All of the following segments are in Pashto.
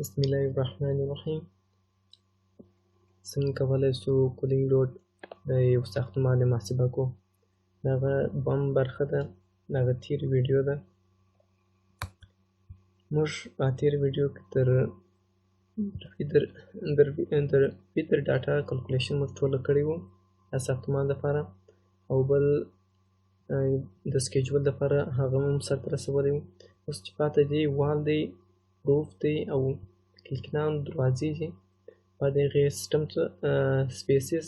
بسم الله الرحمن الرحیم. څنګه کولی شو کولینګ لوډ د یو ساختمان محاسبه کو. دغه دویم برخه ده، دغه تیر ویډیو ده. موږ په تیر ویډیو کې در فیدر ډاټا کلکولیشن موږ ټوله کړې وو د ساختمان لپاره، او بل د سکیجول لپاره هغه هم سرته رسولی وو. اوس چې پاته دی وال دی، روف دی او کلکینان دروازې دي. په دغې سیسټم ته سپیسیس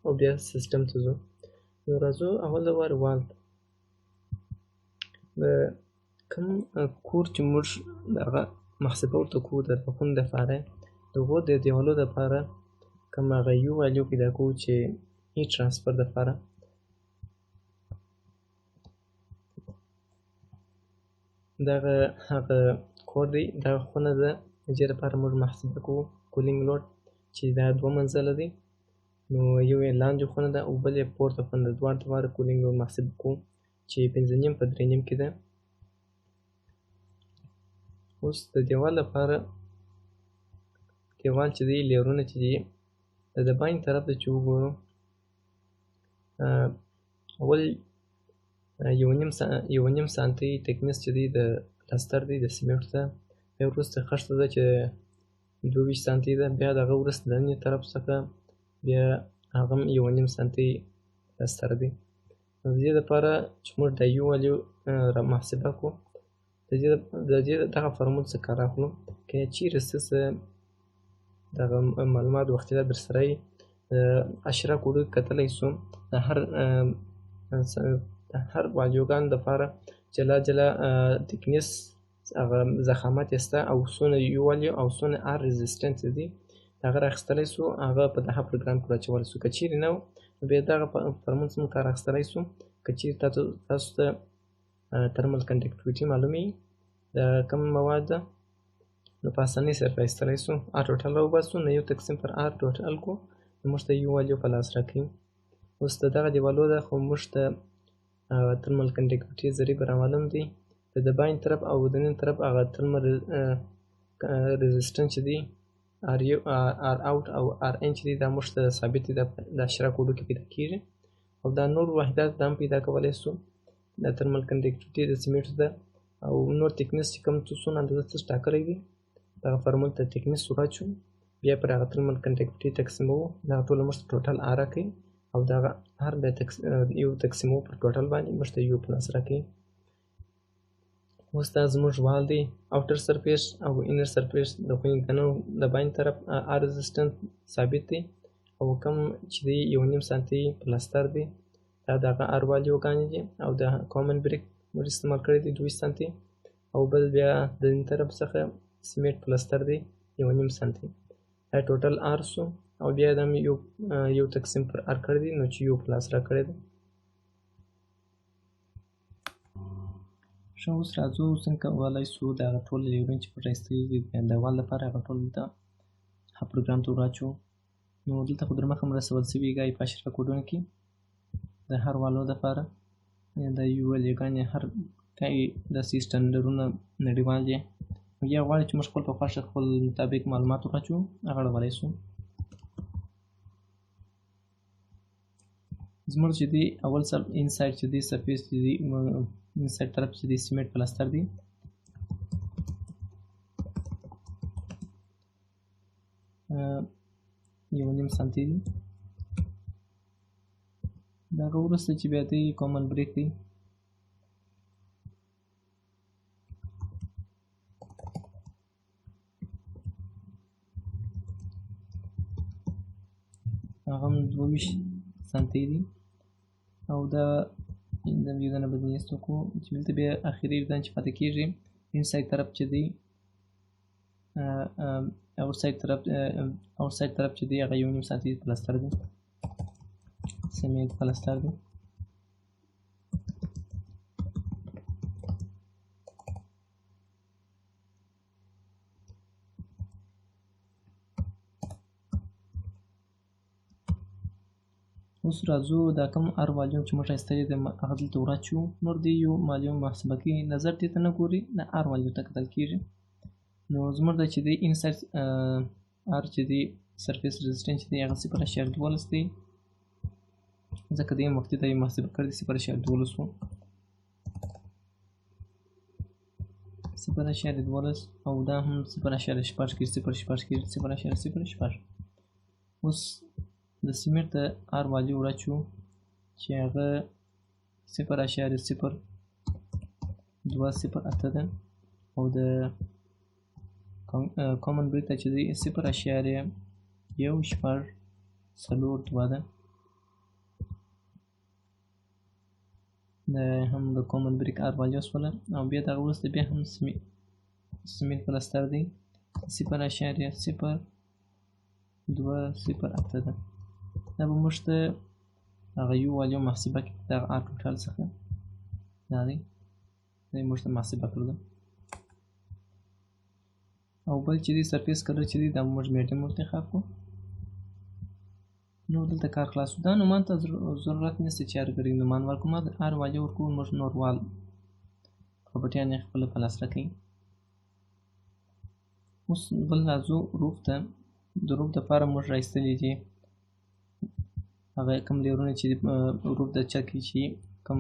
او بیا سیسټم ته ځو. نو راځو اول د وار وال ته. د کوم کور چې موږ دغه محاسبه ورته کوو د خون دپاره، د هغو د دیوالو دپاره کوم هغه یو والیو پیدا کوو چې ای ترانسفر دپاره. دغه هغه کور دی، دغه خونه ده د دې دپاره موږ محاسبه کوو کولینګ لوډ، چې دا دوه منزله دی. نو یو یې لاندې خونه ده او بل یې پورته خونه ده. دواړو دپاره کولینګ لوډ محاسبه کوو چې 5.5 په 3.5 کې ده. اوس د دیوال لپاره دیوال چې دی، لیرونه چې دي د باندې طرف ته چې وګورو، اول 1.5 سانتي تکنس چې دی د پلاستر دی د سیمنټو ته، بیا وروسته خښته ده چې 22 سانتي ده، بیا د هغه وروسته د دننه طرف څخه بیا هغه هم 1.5 سانتي پلاستر دی. نو د دې دپاره چې موږ د یو والیو محاسبه کړو، د دې دغه فارمول څخه کار اخلو. که چیرې څه دغه معلومات وختي در سره وي، اشره کوډو کتلی سو د هر والیوګانو دپاره جلا جلا تکنیس هغه ضخامت یې شته، او څونه یو والیو او څونه ار رزسټنس دی هغه راخیستلی سو، هغه په دغه پروګرام کې راچولی سو. که چیرې نه و نو بیا دغه فارمول څخه کار اخیستلی سو. که چیرې تاسو ته ترمل کنډکټیویټي معلومه وي د کوم مواد ده، نو په اسانۍ سره راایستلی سو. ار ټوټل راوباسو، نو 1 پر ار ټوټل کو، نو موږ ته یو والیو په لاس راکوي. اوس د دغه دیوالو ده، خو موږ ته ترمل کنډکټیویټي ضریب رامعلوم دی. د باندې طرف او د نن طرف هغه ترمل رزسټنس چې دی ار یو ار اوټ او ار ان چې دی دا موږ ته ثابت دی د اشره کوډو کې پیدا کیږي. او دا نور وحدات دا هم پیدا کولی سو. د ترمل کنډکټیویټي د سیمنټو ده او نور تکنس چې کوم څونه اندازه څه ټاکلی وي، دغه فارمول ته تکنس ورواچو، بیا پر هغه ترمل کنډکټیویټي تقسیموو. دغه ټوله موږ ته ټوټل ار راکوي، او دغه هر بیا یو تقسیموو پر ټوټل باندې موږ ته یو پلس راکوي. اوس دا زموږ وال دی، اوټر سرفیس او انر سرفیس د خونې دننه د باندې طرف ار رزسټنس ثابت دی، او کوم چې دی 1.5 سانتي پلاستر دی، دا دغه ار والیوګانې دي، او د کامن بریک موږ استعمال کړی دی 2 سانتي، او بل بیا د دې طرف څخه سیمنټ پلاستر دی 1.5 سانتي. دا ټوټل ار سو، او بیا د یو تقسیم پر ار کړی دی، نو چې یو پلاس را کړی دی. ښه، اوس راځو څنګه کولی سو دغه ټول لیورونه چې پټ ایستلي دي د وال لپاره هغه ټول د پروګرام ته ور نو دلته خو در مخه هم رسول سوي ګایي په اشره کوډونو کې د هر والو دپاره د یو والیوګانې هر ګایي داسې سټنډرونه نړیوال دي. یا غواړئ چې موږ خپل په خوښه خپل مطابق معلومات ور هغه ډولی سو. زموږ چې دی اول سر انساید چې دی سرفیس چې دی انساید طرف چې دی سیمنټ پلاستر دی، 1.5 سانتي دی. د هغه وروسته چې بیا دی کامن بریک دی، هغه هم 22 سانتي دی. او دا د ویودنه بدنیست وکړو چې دلته بیا اخري ویودن چې پاتې کېږي انساید طرف چې دی، اوټساید طرف چې دی هغه 1.5 سانتي پلاستر دی، سیمنټ پلاستر دی. اوس راځو دا کوم ار والیوم چې موږ ایستلی دی هغه دلته ور نور دی یو مالیوم محاسبه کوي، نظر دې ته نه ګوري، د ار والیو ته کتل کېږي. نو زموږ د چې دی انسایډ ار چې دی سرفیس رزسټنس چې دی هغه 0.12 دی ځکه د وخت ته یې محاسبه کړی 0.12 0.12 او دا هم 0.6 کې 0.0 اوس د سیمټ د ار والیو راچو چې هغه 0.0208 ده او د کامن بریک ته چې دی 0.14 ده د هم د کامن بریک ار والیو سوله او بیا دغه وروسته بیا هم سیمټ پلستر دی 0.208 ده دا به موږ ته هغه یو والیو محاسبه کړي دغه ار ټوټال څخه دا دی موږ ته محاسبه کړو او بل چې دی سرفیس کلر چې دی دا موږ میډیم انتخاب کړو نو دلته کار خلاص دا نو مان ته ضرورت نشته چې هر ګړی نومان ورکوم ار والیو ورکوو موږ نوروال پراپرټیان یې خپله په لاس راکوي اوس بل راځو روف ته د روف دپاره موږ راایستلي دي هغه کوم لیرونه چې روف د چت کې چې کوم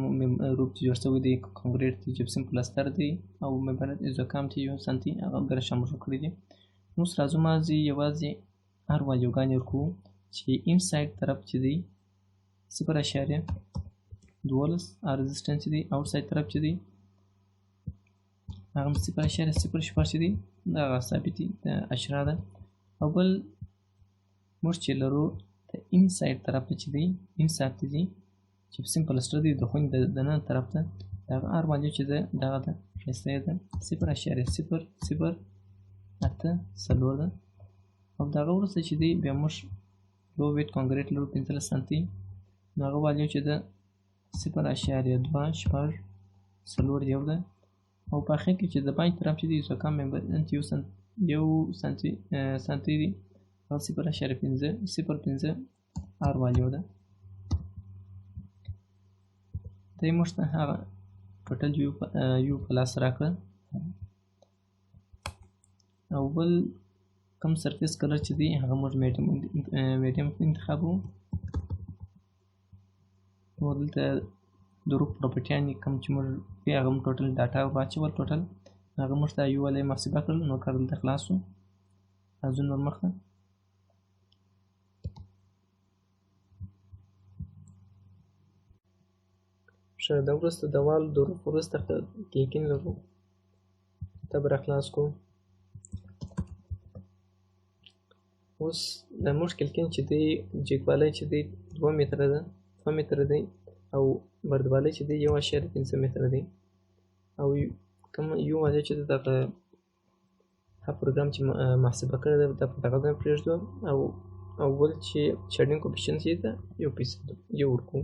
روف چې جوړ شوی دی کانکریټ دی جپسم پلستر دی او مبرد ایزوکام چې یو سانتي هغه بیا شامل کړی دي اوس راځو مازې یوازې ار والیوګانې ورکوو چې انسایډ طرف چې دی 0.12 ار رزسټنس چې دی آوټسایډ طرف چې دی هغه 0.06 چې دی دا ثابتي د اشرا ده او بل موږ چې لرو د انسایډ طرف ته چې دی انسایډ ته دی چې سمپل پلستر دی د خوند د نن طرف ته دا ار والیو چې ده دغه ده ښایسته ده 0.008 ده او دغه وروسته چې دی بیا موږ لو ویټ کانکریټ لرو 15 سانتي نو هغه والیو چې ده 0.2 یو ده او په اخر کې چې د باندې طرف چې دی ایزوکام ممبر یو سانتي دی هغه 0.05 ار والیو ده دا یې موږ ته هغه ټوټل یو په لاس راکړه او بل کم سرفیس کلر چې دی هغه موږ میډیم انتخابو او دلته د روف پراپرټیان کم چې موږ بیا هغه ټوټل ډاټا واچول ټوټل هغه موږ ته یو والی محاسبه کړل نو کار دلته خلاص و راځو نور مخته ښه دا وروسته د وال د روف وروسته کیکین لرو ته به راخلاص کړو اوس د موږ کلکین چې دی جګوالی چې دی 2 متره دی او بردوالی چې دی 1.5 متره دی او کوم یو والی چې دغه پروګرام چې محاسبه کړی ده دا په دغه ځای پرېږدو او بل چې شیډینګ کوفیشینټ چې ده 1% یو ورکوو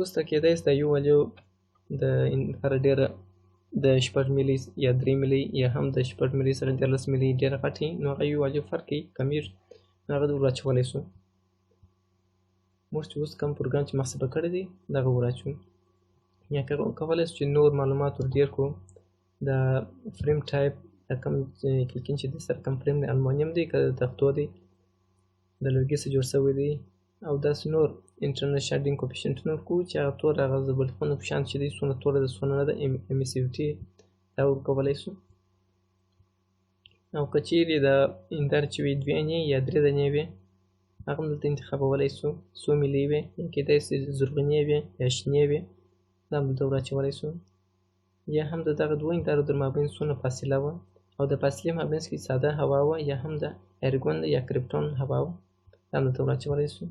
اوس ته کېدای شي دا یو والیو د لپاره ډېره د 6 ملي یا 3 ملي یا هم د 6 ملي سره 13 ملي ډېره غټ وي نو هغه یو والیو فرق کوي کمیر نو هغه ور واچولی شو موږ چې اوس کوم پروګرام چې محاسبه کړی دی دغه ور واچوو یا کولی شو چې نور معلومات ور ډېر کړو د فریم ټایپ د کوم کلکین چې دی سره کوم فریم دی المونیم دی که د تختو دی د لرګي څخه جوړ شوی دی او داسې نور انټرنل شیډینګ کوفیشینټونه ورکوو چې هغه تور هغه زبرلتخونه په شان چې دی څونه توره ده څونه نه ده امیسیوټي دا ورکولی شو او که چیرې د هنداره چې وي 2 دانې یا 3 دانې وي هغه هم دلته انتخابولی شو څو ملي وي یا کېدای شي زرغونې وي یا شنې وي دا هم دلته ور اچولی شو یا هم د دغه دوه هندارو در مابین څونه فاصله وه او د فاصلې مابینځ کې ساده هوا وه یا هم د ایرګون یا کرپټون هوا وه دا هم دلته ور اچولی شو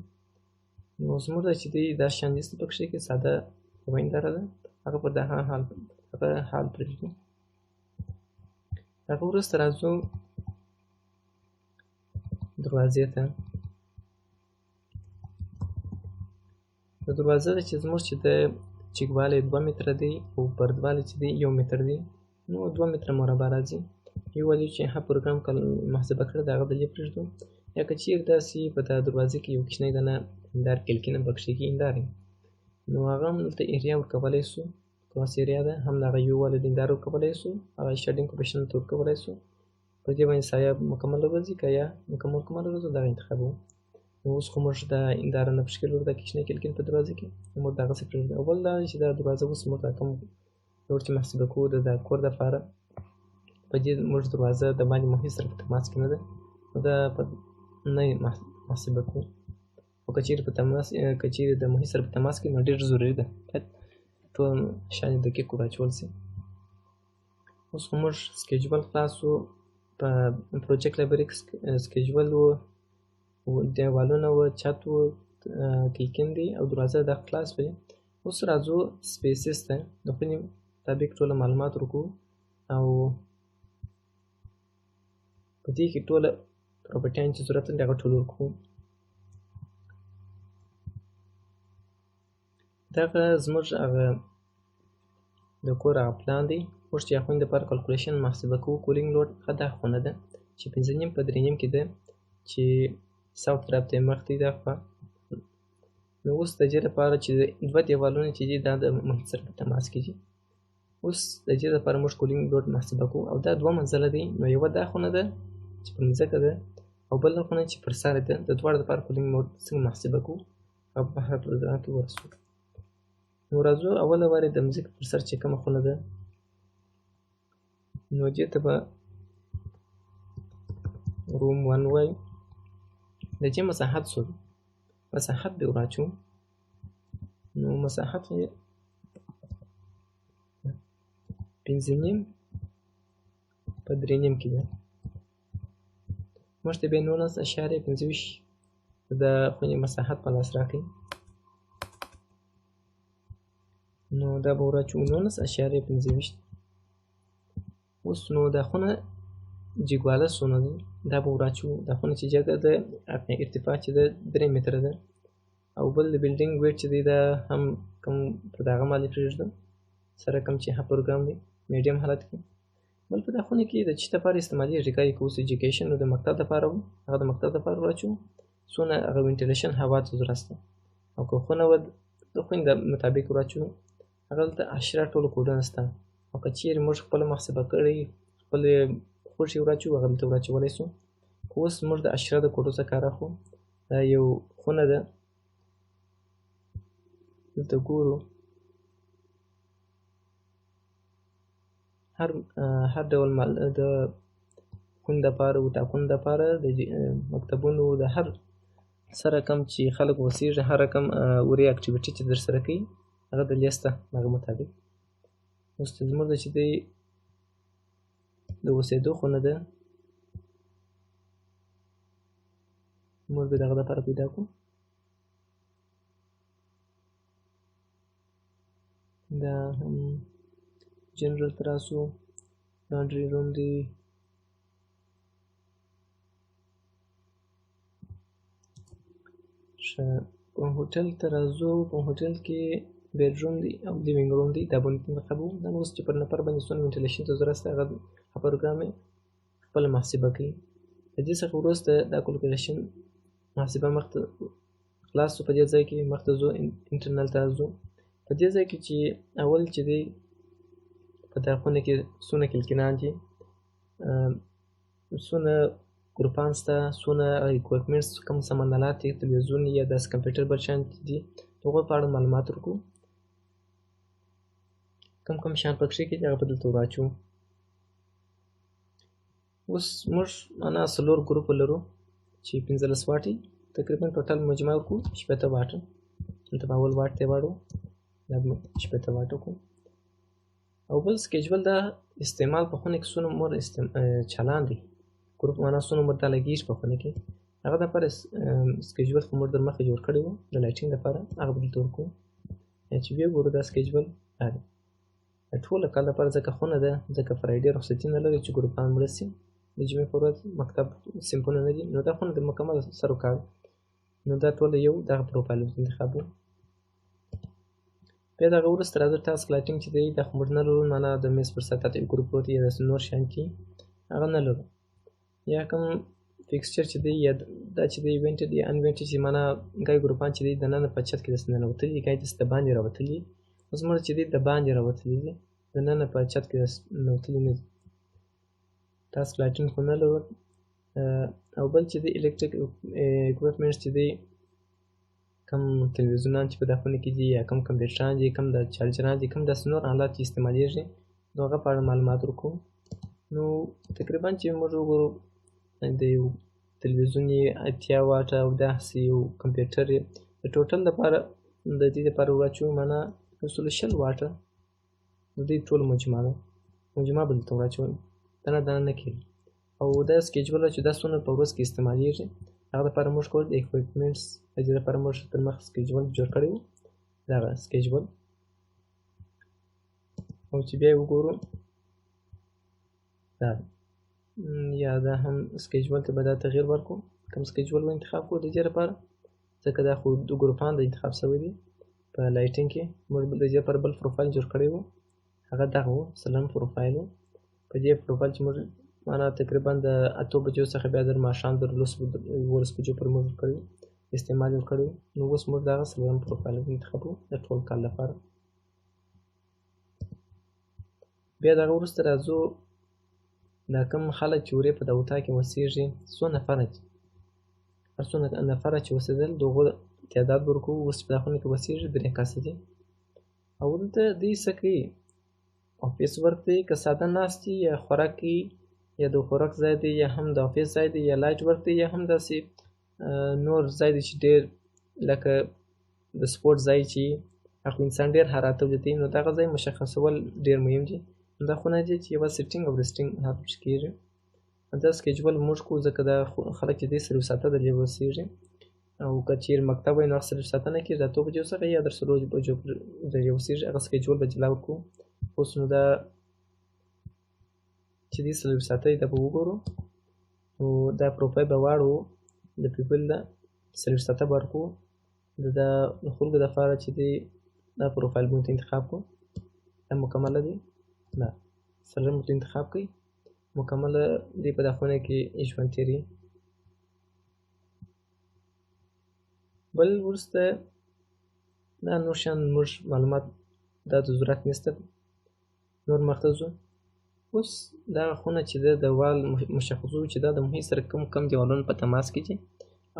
نو زموږ چې دی دا شان لیست پکښې کې ساده یوه هنداره ده هغه په دغه حال پرېږدو هغه وروسته راځو دروازې ته د دروازه چې زموږ چې د چیکوالی 2 متره دی او بردوالی چې دی 1 متر دی نو 2 متره مربع راځي یو والی چې هغه پروګرام محاسبه کړی د هغه دلې پرېږدو یا که چیرې داسې په دا دروازې کې یو کوچنی دانه هندار کلکین پکښې کې هندارې نو هغه هم دلته ایریا ورکولی شو کلاس ایریا ده هم دغه یو والی دین دارو کولی شو هغه شیډینګ پروفیشنل تور کولی شو په دې باندې سایه مکمل وګرځي که یا مکمل وګرځو دغه انتخابوو نو اوس خو موږ د داره نه پشکل ور د کشنه کلکین په دروازه کې موږ دغه څه پرېږدو اول دا چې دا دروازه اوس موږ دا کوم نور چې محاسبه کوو د کور دپاره په دې موږ دروازه د باندې مو هېڅ سره په تماس کې نه ده نو دا په نه محاسبه کوو او که چیرې د محیط سره په تماس کې نو ډېر ضروري ده باید ټول شیان دقیق وراچول شي اوس خو موږ سکیجول خلاص وو په پروجیکټ لایبرري کې سکیجول وو دیوالونه وو چت وو کلکین دی او دروازه د خلاص وي اوس راځو سپیسز ته د خونې مطابق ټوله معلومات ورکوو او په دې کې ټوله پراپرټیان چې ضرورت لري هغه ټول ورکوو دغه زموږ هغه د کور هغه پلان دی موږ چې خونې دپاره کلکولیشن محاسبه کوو کولینګ لوډ هغه دا خونه ده چې 5.5 په 3.5 کې ده چې ساوث طرف ته مخ دی دا خوا نو اوس د دې لپاره چې دوه دیوالونه چې دي دا د محیط سره په تماس کې دي اوس د دې لپاره موږ کولینګ لوډ محاسبه کوو او دا دوه منزله دی نو یوه دا خونه ده چې پر مځکه ده او بله خونه چې پر سر ده د دواړو لپاره کولینګ لوډ څنګه محاسبه کوو او په هر پروګرام کې ورسو نو راځو اوله وارې د مځکې پر سر چې کومه خونه ده نو دې ته به روم 1 وایو د دې مساحت څو دی مساحت به وراچو نو مساحت یې 5.5 په 3.5 کې ده موږ ته بیا 19.25 د خونې مساحت په لاس راکړي نو دا به وراچو 19.25 اوس نو دا خونه جګواله څونه ده دا به وراچو دا خونه چې جګه ده ارتفاع چې ده 3 متره ده او بل د بلډینګ ویټ چې دی دا هم کم په دغه باندې پرېږدم سره کم چې ها پروګرام دی میډیم حالت کې بل په دا خونه کې د چې لپاره استعمالیږي که اوس ایجوکیشن نو د مکتب لپاره و هغه د مکتب لپاره وراچو څونه هغه وینټیلیشن هوا ته ضرورت ده او که خونه و د خونې د مطابق وراچو هغه دلته اشره ټولو کوډونه شته او که چیرې موږ خپله محاسبه کړې خپلې خوښې وراچو هغه دلته وراچولی شو خو اوس موږ د اشره د کوډو څخه کار اخلو دا یو خونه ده دلته ګورو هر ډول د خونې دپاره اطاقونو دپاره د مکتبونو د هر سره کم چې خلک اوسېږي هر رقم ورې اکټیویټي چې درسره کوي هغه د لیست هغه مطابق اوس زموږ د چې دی د اوسېدو خونه ده موږ به دغه دپاره پیدا کړو دا هم جنرال ته راسو لانډري روم دی ښه په هوټل ته راځو په هوټل کې بیډروم دی او لیوینګ روم دی دا باندې انتخابو دا نو اوس چې پر نفر باندې څونه وینټیلیشن ته ضرورت دی هغه پروګرام یې خپله محاسبه کوي د دې څخه وروسته دا کلکولیشن محاسبه مخته خلاص شو په دې ځای کې مخته ځو انټرنل ته ځو په دې ځای کې چې اول چې دی په دا خونه کې څونه کلکینان دي څونه ګروپان شته څونه اکوپمنټس کوم سمندلات دي تلویزیون یا داسې کمپیوټر بل شیان دي د هغو په اړه معلومات ورکړو کوم شیان پکښې کې دي هغه به دلته واچوو اوس موږ معنا 4 ګروپ لرو چې 15 واټي تقریبا ټوټل مجموعه ورکړو 15 واټه دلته به اول واټ ته واړو دا به 15 واټ وکړو او بل سکیجول دا استعمال په خونه کې څونه عمر چالان دی ګروپ معنا څونه عمر دا لګېږي په خونه کې هغه دپاره سکیجول خو موږ در مخکې جوړ کړی وو د لایټینګ دپاره هغه به دلته ورکړو چې بیا ګورو دا سکیجول دا دی د ټوله کال دپاره ځکه خونه ده ځکه فرایډې رخصتي نه لري چې ګروپان مړه شي د جمعې په ورځ مکتب صنفونه نه دي نو دا خونه د مکمل سر وکړ نو دا ټوله یو دغه پروفایل انتخابو بیا د هغه وروسته راځو ټاسک لایټینګ چې دی دا خو موږ نه لرو معنا د میز پر سر تاته یو ګروپ پروت یا داسې نور شیان کې هغه نه لرو یا کوم فکسچر چې دی یا دا چې دی ایونټډ یا انوینټډ چې معنا ګای ګروپان چې دی دننه په چت کې داسې ننوتلي ګای داسې د باندې راوتلي زموږ چې دی د باندې راوتلي دي، دننه په چت کې ننوتلي نه دي. تاسو لایټنګ خو نه لرو. او بل چې دی الکتریک اکوپمنټس چې دی، کم تلویزیونان چې په دا خونه کې دي یا کم کمپیوټران دي، کم د چارجران دي، کم داسې نور آلات چې استعمالیږي، نو هغه په اړه معلومات ورکوو. نو تقریبا چې موږ وګورو د یو تلویزیون یې 80 واټه او داسې یو کمپیوټر یې د ټوټل دپاره د دې دپاره واچوو، معنا 120 واټه د دوی ټول مجموعه به دلته واچوو، دننه نه کېږي. او دا سکیجول چې دا څونه په ورځ کې استعمالیږي، هغه دپاره موږ کول د اکوپمنټس د دې دپاره موږ تر مخ سکیجول جوړ کړی و، دغه سکیجول. او چې بیا یې وګورو دا یا دا هم سکیجول ته به دا تغییر ورکړو، کوم سکیجول به انتخاب کړو د دې لپاره، ځکه دا خو د ګروپان د انتخاب شوی دی. په لایټینګ کې موږ د دې لپاره بل پروفایل جوړ کړی و، هغه دغه و، سلن پروفایل و. په دې پروفایل چې موږ معنا تقریبا د 8 بجو څخه بیا د ماښام د 11 بجو پورې موږ کړی استعمال یې کړی. نو اوس موږ دغه سلن پروفایل انتخابو د ټول کال لپاره. بیا دغه وروسته راځو دا کوم خلک چې ورې په دغه اطاق کې اوسېږي، څو نفره دي، هر څو نفره چې اوسېدل د هغو تعداد به ورکوو. اوس چې په دغه خونه کې اوسېږي 3 کسه دي. او دلته دوی څه کوي، افیس ورک دی، که ساده ناست دي یا خوراک کوي، یا د خوراک ځای دی، یا هم د افیس ځای دی، یا لایټ ورک دی، یا هم داسې نور ځای دی چې ډېر لکه د سپورټ ځای چې هغه انسان ډېر حرارت تولیدوي، نو دغه ځای مشخصول ډېر مهم دي. دا خونه دي چې یوه سیټینګ او ریسټینګ هر پکې کېږي. دا سکیجول موږ کوو ځکه دا خلک چې دی سرویس ساعته دلې اوسېږي. او که چېرې مکتب وای نو هغه سرویس ساعته نه کېږي، د 8 بجو څخه یا د 3 بجو پورې اوسېږي، هغه سکیجول به جلا ورکوو. اوس نو دا چې دی سرویس ساعته دا به وګورو، نو دا پروفایل به واړو د پیپل دا سرویس ساعته به ورکوو. د خلکو دپاره چې دی دا پروفایل به ورته انتخاب کړو. دا مکمله دی، دا سره مو انتخاب کړئ، مکمله دی په دا خونه کې ژوند تېري. بل وروسته دا نور شیان موږ معلومات دا د ضرورت نشته، نور مخته ځو. اوس دغه خونه چې ده د وال مشخصوو چې دا د محیط سره کم دیوالونه په تماس کې دي،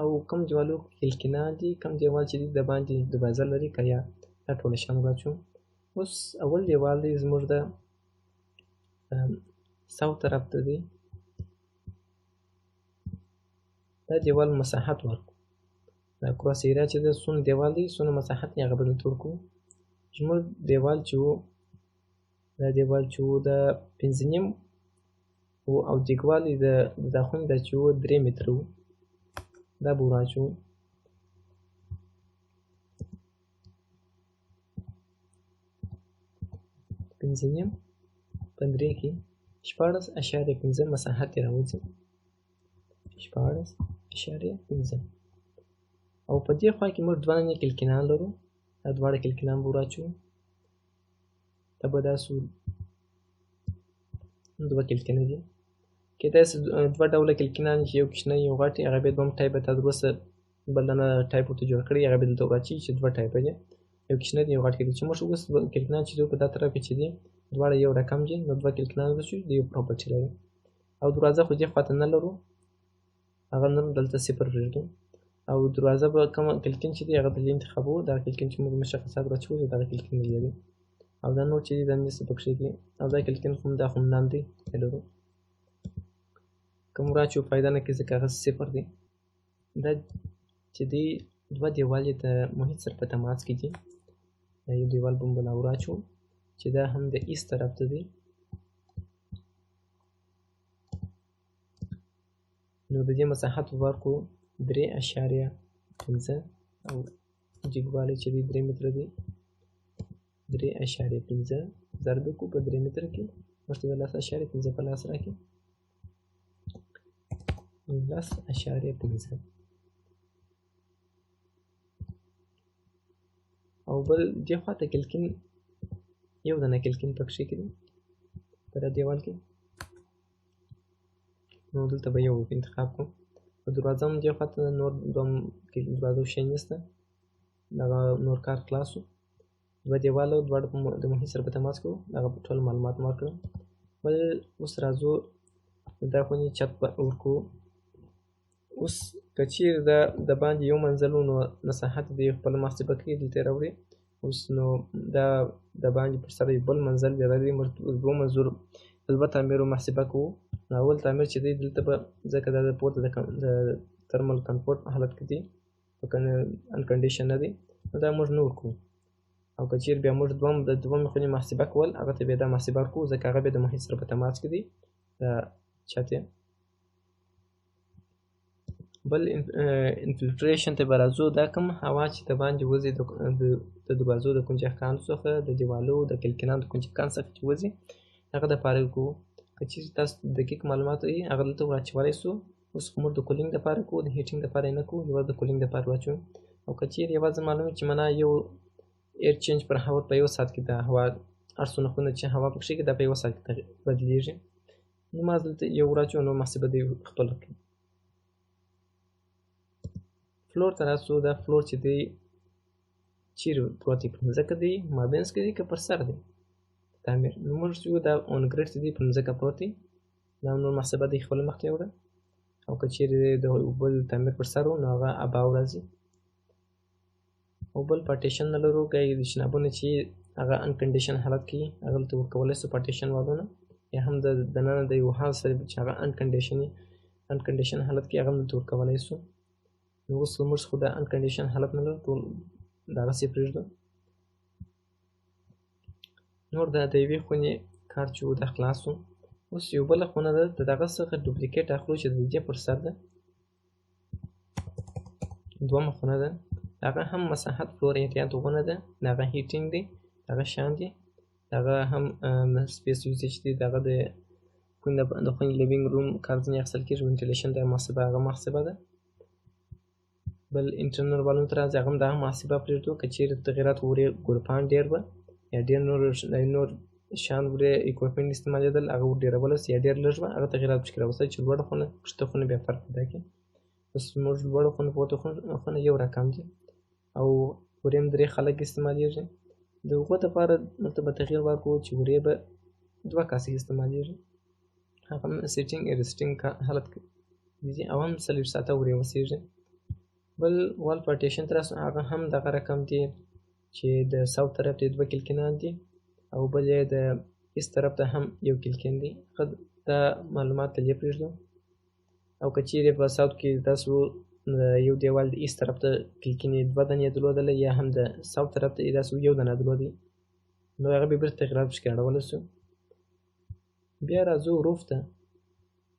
او کم دیوالو کلکینان دي، کم دیوال چې دی د باندې دروازه لري که یا دا ټوله شیان واچوو. اوس اول دیوال دی زموږ د ساوت طرف ته دی، دا دیوال مساحت ورکړو. دا کراس ایریا چې ده څونه دیوال دی څونه مساحت یې هغه به دلته ورکړو. زموږ دیوال چې و دا دیوال چې و د 5.5 و، او دیګوالی د دا خونې دا چې و 3 متره و، دا به ور اچوو. 5.5 په 3 کې 14.5 مساحت یې راوځي، 14.5. او په دې خوا کې موږ 2 کلکینان لرو، دا دواړه کلکینان به ور اچوو. دا به داسې 2 کلکینه دي. کېدای شي 2 ډوله کلکینان چې یو کوچنی یو غټ هغه بیا دویم ټایپ به تاسو وروسته بل دنه ټایپ ورته جوړ کړي، هغه به دلته ور اچوي چې 2 ټایپه دي، یو کوچنی دی یو غټ دی. چې موږ اوس کلکینان چې دي په دا طرف کې چې دي دواړه یو رقم دي، نو 2 کلکینان وشو د یو پراپرټي لري. او دروازه خو دې خواته نه لرو، هغه نن دلته 0 پرېږدو. او دروازه به کوم کلکین چې دی هغه دلې انتخابوو، دا کلکین چې موږ مشخصات واچوو دغه کلکین لري. او دا نور چې دی دا نشته پکښې کې، او دا کلکین خو دا خو نام دی لرو، کوم راچو پیدا نه کړي ځکه هغه 0 دی. دا چې دی 2 دیوال یې د محیط سره په تماس کې دي، دا یو دیوال به بل راچو چې دا هم د ایست طرف ته دی. نو د دې مساحت ورکړو 3.5 او جګوالی چې دی 3 متره دی، 3.5 ضرب کو په 3 متره کې مخکې د 10.5 په لاس راکړي 10.5. او بل دې خواته کلکین یو دانه کلکین پکښې کې دی په دا دیوال کې، نو دلته به یو انتخاب کړو. په دروازه هم دې خواته نور دوم دروازو شی نشته، دغه نور کار خلاص و. دوه دیواله دواړه د محیط سره په تماس کې وو، هغه ټول معلومات مو ورکړل. بل اوس راځو دا خونې چت ورکوو. اوس که چیرې د باندې یو منزل و نو مساحت د یې خپله محاسبه کوي، دلته یې راوړي. اوس نو دا د باندې پر سر یو بل منزل بیا د دې دوه منظور بل تعمیر محاسبه کوو. نو اول تعمیر چې دی دلته به ځکه دا د پورته د ترمل کمفورټ حالت کې دی، انکنډیشن نه دی، نو دا موږ نه ورکوو. او که چیرې بیا موږ د دومې خونې محاسبه کول، هغه ته بیا دا محاسبه ورکوو ځکه هغه بیا د محیط سره په تماس کې دی. دا چت یې بل انفلټریشن ته به راځو. دا کوم هوا چې د باندې وځي د دروازو د کنجکانو څخه، د دیوالو د کلکینانو د کنجکانو څخه چې وځي، هغه دپاره کوو. که چیرې تاسو دقیق معلومات وي هغه دلته واچولی سو. اوس خو موږ د کولینګ دپاره کوو، د هیټینګ دپاره یې نه کوو، یوازې د کولینګ دپاره واچوو. او که چیرې یوازې معلوم وي چې معنا یو ایر چینج پر هاور په یو ساعت کې د هوا هر څونه خونه چې هوا پکښې کې دا په یو ساعت کې بدلېږي، نو ما دلته یو واچوو، نو محاسبه دې خپله کړي. فلور ته راسو. دا فلور چې دی چیرې پروت دی؟ په مځکه دی، مابینځ کې دی که پر سر دی تعمیر؟ نو موږ چې دا اون ګریډ چې دی په مځکه پروت دی، دا نور محاسبه دی خپله مخته یې وړه. او که چیرې د بل تعمیر پر سر و نو هغه اباو راځي. او بل پارټیشن نه لرو، ګایي تشنابونه چې هغه انکنډیشن حالت کې هغه دلته ورکولی سو پارټیشن والونه، یا هم د دننه د یو حال سره چې هغه انکنډیشن حالت کې هغه هم دلته ورکولی سو. نو اوس موږ خو د انکنډیشن حالت نه لرو، ټول دغسې پرېږدو. نور د یوې خونې کار چې و دا خلاص و. اوس یو بله خونه ده، د دغه څخه ډوپلیکیټ اخلو چې د دې پر سر ده. دومه خونه ده، هغه هم مساحت فلور احتیاط غونه ده، د هغه هیټینګ دی، د هغه شیان دي، د هغه هم سپیس یوزیج دی، د هغه د خونې لیوینګ روم کار ځینې اخیستل کېږي، وینټیلیشن د محاسبه هغه محاسبه ده. بل انټرنل والونو ته راځي، هغه هم دغه محاسبه پرېږدو. که چیرې تغیرات وورې ګروپان ډېر به یا ډېر نور شیان ورې اکوپمنټ استعمالېدل، هغه ور ډېرولی سي، یا ډېر لږ به هغه تغیرات پکښې راوستل چې لوړه خونه کښته خونه بیا فرق پیدا کړي. اوس زموږ لوړه خونه پورته خونه یو رقم دي، او ورې هم 3 خلک استعمالېږي. د هغو دپاره دلته به تغییر ورکړو چې ورې به 2 کاسې استعمالېږي، هغه هم سیټینګ ایرسټینګ حالت کې دي، او هم 40 ساعته ورې اوسېږي. بل وال پارټیشن ته راسو، هغه هم دغه رقم دی چې د ساوت طرف ته 2 کلکینان دي، او بل یې د ایست طرف ته هم 1 کلکین دی. دا معلومات دلې پرېږدو. او که چیرې په ساوت کې تاسو یو دیوال د ایست طرف ته کلکینې 2 دانې درلودلی، یا هم د ساوت طرف ته تاسو 1 دانه درلودی، نو هغه بیا بېرته تغیرات پکښې اړولی سو. بیا راځو روف ته.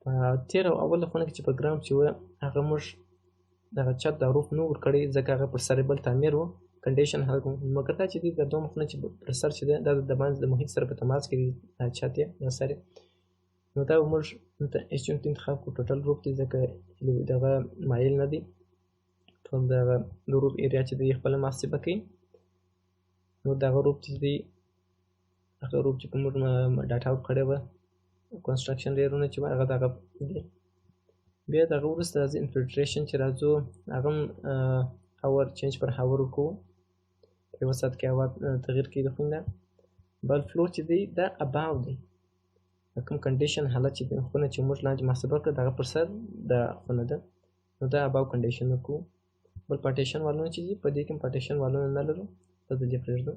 په تېره او اوله خونه کې چې په ګراوند چې وه، هغه موږ دغه چت دا روف نه ورکړی ځکه هغه پر سر بل تعمیر و، کنډیشن حالت و. مګر دا چې دی دا 2 خونه چې پر سر چې ده دا د باندې د محیط سره په تماس کې دی، دا چت یې دا سر یې، نو دا به موږ دلته ایچ یونټ انتخاب کړو. ټوټل روف دی ځکه دغه مایل نه دی، ټول دغه د روف ایریا چې دی خپله محاسبه کوي. نو دغه روف چې دی، هغه روف چې کوم موږ ډاټا ورکړې وه کنسټرکشن لیرونه چې وه، هغه دغه دی. بیا دغه وروسته راځي انفلټریشن چې راځو، هغه هم هاور چینج پر هاور ورکوو، په یوه ساعت کې هوا تغییر کوي د خونې نه. بل فلور چې دی دا اباو دی، د کوم کنډیشن حالت چې د خونه چې موږ لاندې محاسبه کړه دغه پر سر د خونه ده، نو دا اباو کنډیشن ورکوو. بل پارټیشن والونه چې دي، په دې کې هم پارټیشن والونه نه لرو، دا دلې پرېږدو،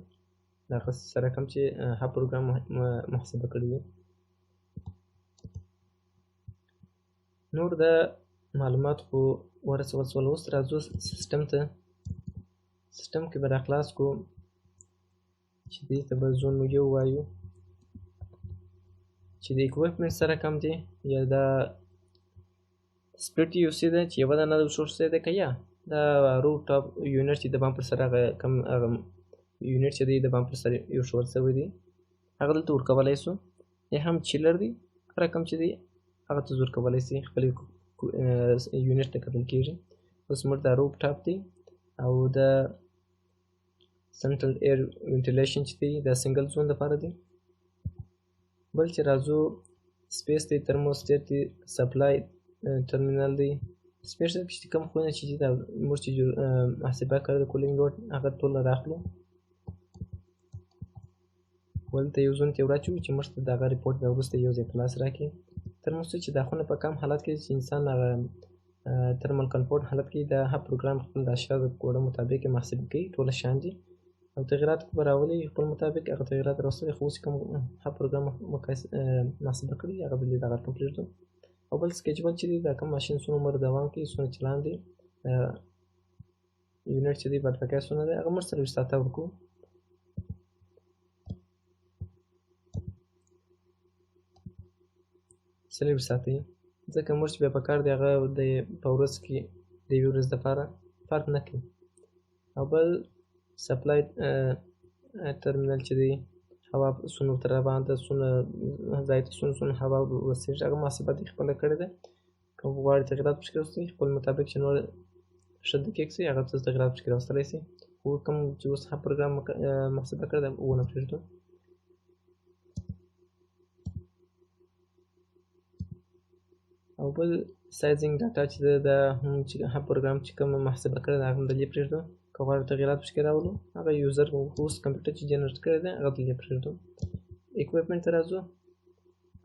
دغه سره کوم چې ها پروګرام محاسبه کړي وي. نور د معلومات خو ورسول سول. اوس راځو سیسټم ته. سیسټم کې به راخلاص کړو چې دې ته به زون 1 وایو، چې د اکوپمنټ سره کم دی، یا دا سپلیټ یو سی ده چې یوه دانه د وشور شوی ده، که یا دا روټ اپ یونټ چې د بام پر سر هغه کم یونټ چې دی د بام پر سر ایښودل شوی دی، هغه دلته ورکولی سو. یا هم چیلر دی، رقم چې دی هغه ته زور کولی سي، خپل یونټ ته کتل کېږي. اوس موږ دا روپ ټاپ دی، او د سنټرل ایر وینټیلیشن چې دی دا سنګل زون دپاره دی. بل چې راځو سپیس دی، ترموسټیټ دی، سپلای ټرمینل دی. سپیس کې کوم خونه چې دی دا موږ چې محاسبه کړې د کولینګ لوډ هغه ټول راخلو. ولته یو زون ته یې وراچوو چې موږ ته د هغه ریپورټ بیا وروسته یو ځای په لاس راکړي. تر مستو چې دا خونه په کم حالت کې چې انسان هغه ترمل کنټرول حالت کې د هغه پروګرام خپل د اشیاء د کوډه مطابق یې محاسبه کوي، ټوله شان دي او تغیرات به راولي خپل مطابق هغه تغیرات راوستلي، خو اوس کوم هغه پروګرام محاسبه کړي هغه به دغه ټول پرېږدو. او بل سکیجول چې دی دا کوم ماشین څونه عمر دوام کوي، څونه چلان دی، یونټ چې دی بټرکۍ څونه دی، هغه موږ 40 ساعته ورکوو. 40 ساعته یې ځکه موږ چې بیا په کار دی هغه په ورځ کې د یوې ورځې دپاره فرق نه کوي. او بل سپلای ترمینل چې دی هوا څونه ورته راباندې څونه ځای ته څونه هوا ورسېږي هغه محاسبه یې خپله کړې ده. که غواړي تغیرات پکې راوستي خپل مطابق چې نور ښه دقیق شي هغه څه تغیرات پکې راوستلی شي، خو کوم چې اوس هغه پروګرام محاسبه کړې ده ونه پرېږدو. او بل سایزینګ ډاټا چې ده هم چې هغه پروګرام چې کوم محاسبه کړې ده هغه هم دلې پرېږدو. که غواړو تغیرات پکې راولو هغه یوزر اوس کمپیوټر چې جنریټ کړی دی هغه دلې پرېږدو. اکویپمنټ ته راځو،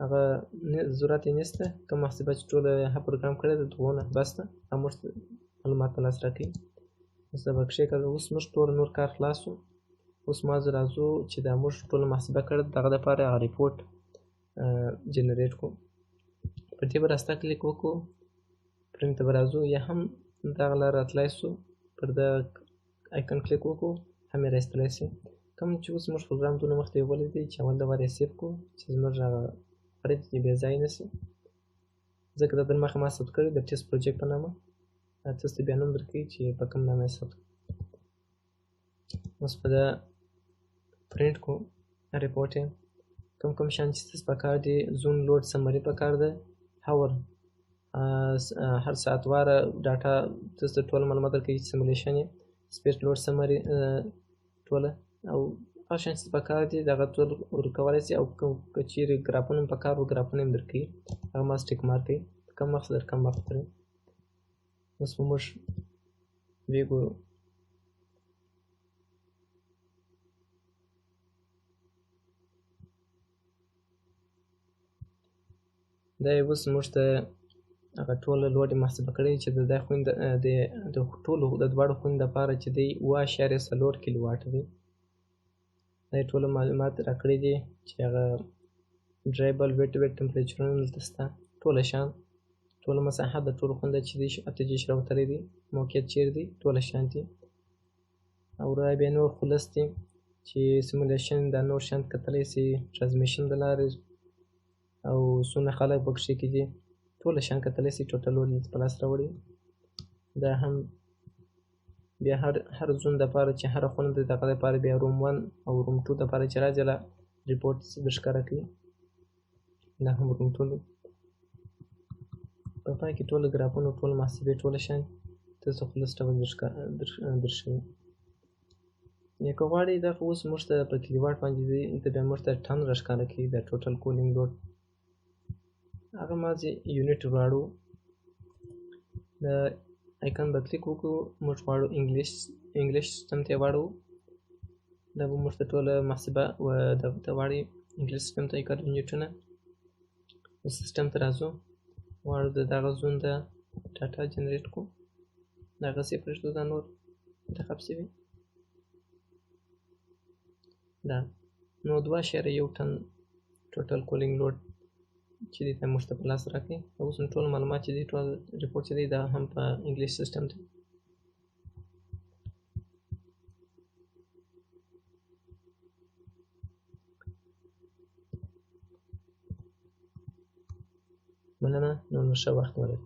هغه ضرورت یې نشته، کوم محاسبه چې ټوله هغه پروګرام کړی ده دغونه بس ده، هغه موږ ته معلومات په لاس راکوي. اوس د بکشې کړه اوس موږ ټول نور کار خلاص شو. اوس مازې راځو چې دا موږ ټوله محاسبه کړې ده دغه دپاره هغه ریپورټ جنریټ کړو. په دې به راسته کلیک وکړو، پرنټ ته به راځو، یا هم دغه لاره راتلی شو پر دغه آیکن کلیک وکړو هم یې راایستلی شي. کوم چې اوس موږ پروګرام دونه مخته یوولی دی چې اول دپاره یې سیف کړو چې زموږ هغه فرید چې بې ځایه نه شي، ځکه دا در مخکې ما ثبت کړی د ټیسټ پروجیکټ په نامه. تاسو ته بیا نوم درکوي چې په کوم نامه یې ثبت کړو. اوس په ده پرنټ کړو ریپورټ یې کوم شیان چې ستاسو پکار دي. زون لوډ سمري پکار ده، هاور هر ساعت واره ډاټا تاسو ته ټول معلومات درکوي چې سیمولیشن یې، سپیډ لوډ سمري ټوله، او هغه شیان چې پکار دي دغه ټول ورکولی شي. او که چیرې ګرافونه هم پکار وو ګرافونه هم درکوي، هغه ما ټیک مارک کوي کم وخت در کم وخت لري. اوس به موږ وګورو دا یې اوس موږ ته هغه ټوله لوډ یې محاسبه کړی چې د دې خویند د ټولو د دواړو خویندو دپاره چې دی اووه.4 کیلو واټ دی. دا یې ټوله معلومات راکړي دي چې هغه ډرایبل ویټ ټمپریچرونه دلته شته، ټوله شیان، ټوله مساحت د ټولو خویندو چې دی 8 راوتلی دی، موقعیت چیرې دی، ټوله شیان دي. او را بیا نور خلص دي چې سیمولیشن دا نور شیان کتلی شي ټرانسمیشن د لارې او څونه خلک پکښې کې دي، ټوله شیان کتلی شي، ټوټل لوډ یې په لاس راوړي. دا هم بیا هر زون دپاره چې هره خونه د دغه دپاره بیا روم 1 او روم 2 دپاره چې را جلا ریپورټ درښکاره کوي. دا هم روم 2 دی. په پای کې ټوله ګرافونه ټول محاسبې ټوله شیان تاسو خلص ډول درښوي. یا که غواړئ دا خو اوس موږ ته په کیلو واټ باندې دی، دلته بیا موږ ته ټن راښکاره کوي د ټوټل کولینګ لوډ. هغه مازې یونټ وراړو، د آیکن به کلیک وکړو، موږ غواړو انګلیش سیسټم ته یې واړو. دا به موږ ته ټوله محاسبه دغه ته واړوي، انګلیش سیسټم ته یې کار یونټونه. اوس سیسټم ته راځو، غواړو د دغه زون د ډاټا جنریټ کړو، دغسې یې پرېږدو، دا نور انتخاب شوي دا نو 2.1 ټن ټوټل کولینګ لوډ چې دی موږ ته په لاس راکړي. اوس نو ټول معلومات چې دی ټول ریپورټ چې دی دا هم په انګلیش سیسټم دی. مننه، نو ښه وخت ولرئ.